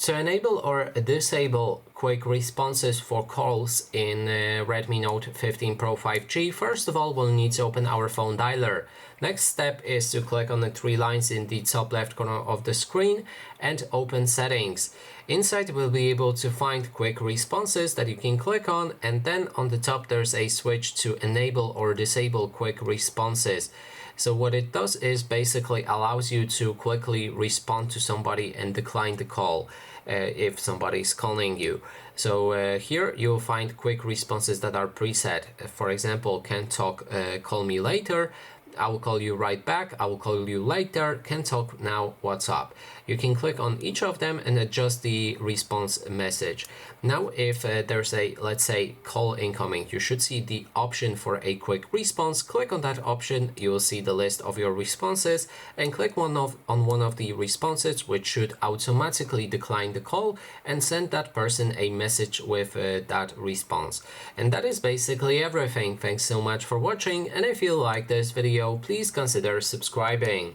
To enable or disable quick responses for calls in Redmi Note 15 Pro 5G, first of all, we'll need to open our phone dialer. Next step is to click on the three lines in the top left corner of the screen and open settings. Inside, we'll be able to find quick responses that you can click on, and then on the top there's a switch to enable or disable quick responses. So what it does is basically allows you to quickly respond to somebody and decline the call if somebody is calling you. So here you'll find quick responses that are preset. For example, can't talk, call me later. I will call you right back. I will call you later. Can talk now. What's up? You can click on each of them and adjust the response message. Now, if there's a, let's say, call incoming, you should see the option for a quick response. Click on that option. You will see the list of your responses and click on one of the responses, which should automatically decline the call and send that person a message with that response. And that is basically everything. Thanks so much for watching. And if you like this video, please consider subscribing.